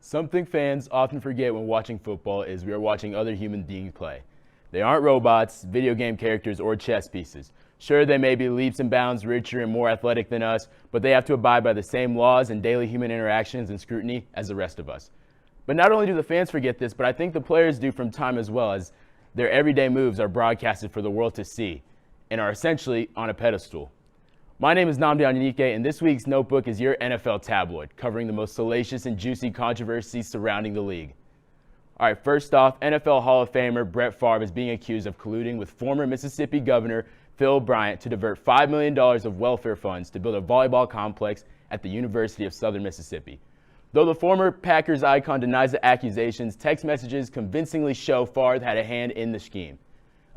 Something fans often forget when watching football is we are watching other human beings play. They aren't robots, video game characters, or chess pieces. Sure, they may be leaps and bounds richer and more athletic than us, but they have to abide by the same laws and daily human interactions and scrutiny as the rest of us. But not only do the fans forget this, but I think the players do from time as well, as their everyday moves are broadcasted for the world to see and are essentially on a pedestal. My name is Nnamdi, and this week's Notebook is your NFL tabloid, covering the most salacious and juicy controversies surrounding the league. All right, first off, NFL Hall of Famer Brett Favre is being accused of colluding with former Mississippi Governor Phil Bryant to divert $5 million of welfare funds to build a volleyball complex at the University of Southern Mississippi. Though the former Packers icon denies the accusations, text messages convincingly show Favre had a hand in the scheme.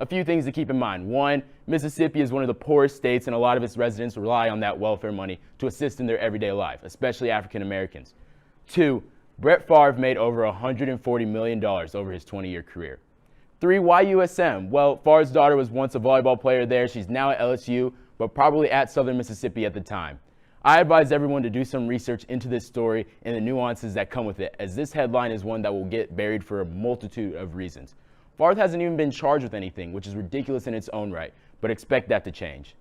A few things to keep in mind. One, Mississippi is one of the poorest states, and a lot of its residents rely on that welfare money to assist in their everyday life, especially African Americans. Two, Brett Favre made over $140 million over his 20-year career. Three, why USM? Well, Favre's daughter was once a volleyball player there. She's now at LSU, but probably at Southern Mississippi at the time. I advise everyone to do some research into this story and the nuances that come with it, as this headline is one that will get buried for a multitude of reasons. Favre hasn't even been charged with anything, which is ridiculous in its own right, but expect that to change.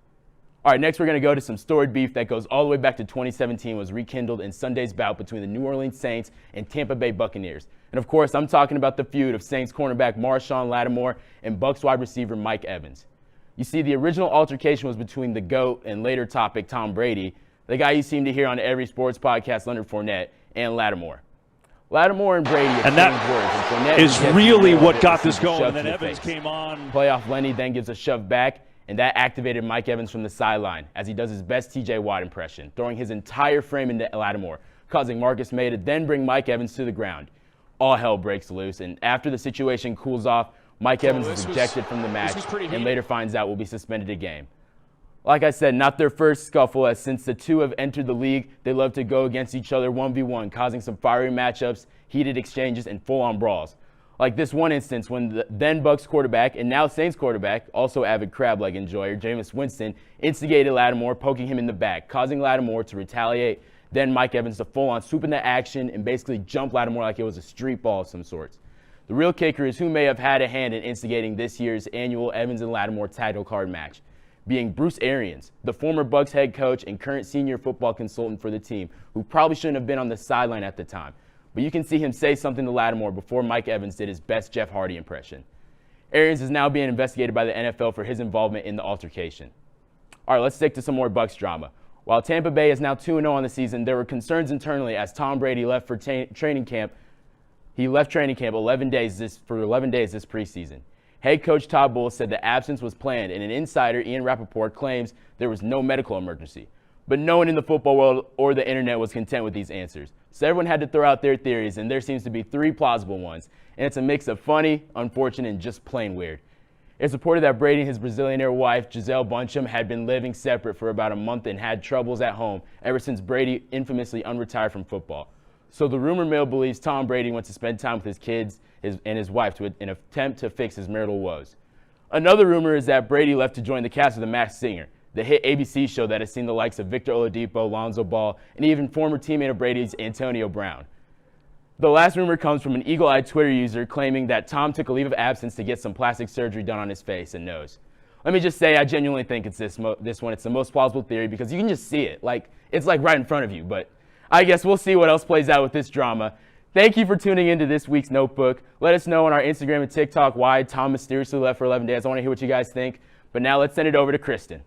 All right, next we're going to go to some storied beef that goes all the way back to 2017, was rekindled in Sunday's bout between the New Orleans Saints and Tampa Bay Buccaneers. And of course, I'm talking about the feud of Saints cornerback Marshawn Lattimore and Bucs wide receiver Mike Evans. You see, the original altercation was between the GOAT and later topic Tom Brady, the guy you seem to hear on every sports podcast, Leonard Fournette, and Lattimore. Lattimore and Brady exchanged words, and is really what got this going. And then Evans came on. Playoff Lenny then gives a shove back, and that activated Mike Evans from the sideline as he does his best TJ Watt impression, throwing his entire frame into Lattimore, causing Marcus May to then bring Mike Evans to the ground. All hell breaks loose, and after the situation cools off, Mike Evans is ejected from the match and later finds out will be suspended a game. Like I said, not their first scuffle, as since the two have entered the league, they love to go against each other 1v1, causing some fiery matchups, heated exchanges, and full-on brawls. Like this one instance when the then Bucs quarterback and now Saints quarterback, also avid crab leg enjoyer, Jameis Winston, instigated Lattimore, poking him in the back, causing Lattimore to retaliate, then Mike Evans to full-on swoop into action and basically jump Lattimore like it was a street ball of some sorts. The real kicker is who may have had a hand in instigating this year's annual Evans and Lattimore title card match, being Bruce Arians, the former Bucs head coach and current senior football consultant for the team, who probably shouldn't have been on the sideline at the time. But you can see him say something to Lattimore before Mike Evans did his best Jeff Hardy impression. Arians is now being investigated by the NFL for his involvement in the altercation. All right, let's stick to some more Bucs drama. While Tampa Bay is now 2-0 on the season, there were concerns internally as Tom Brady left for training camp. He left training camp 11 days this preseason. Head coach Todd Bowles said the absence was planned, and an insider, Ian Rappaport, claims there was no medical emergency. But no one in the football world or the internet was content with these answers. So everyone had to throw out their theories, and there seems to be three plausible ones. And it's a mix of funny, unfortunate, and just plain weird. It's reported that Brady and his Brazilianaire wife, Gisele Bündchen, had been living separate for about a month and had troubles at home ever since Brady infamously unretired from football. So the rumor mill believes Tom Brady wants to spend time with his kids and his wife in an attempt to fix his marital woes. Another rumor is that Brady left to join the cast of The Masked Singer, the hit ABC show that has seen the likes of Victor Oladipo, Lonzo Ball, and even former teammate of Brady's, Antonio Brown. The last rumor comes from an eagle-eyed Twitter user claiming that Tom took a leave of absence to get some plastic surgery done on his face and nose. Let me just say, I genuinely think it's this one. It's the most plausible theory because you can just see it. It's like right in front of you, but I guess we'll see what else plays out with this drama. Thank you for tuning into this week's Notebook. Let us know on our Instagram and TikTok why Tom mysteriously left for 11 days. I want to hear what you guys think. But now let's send it over to Kristen.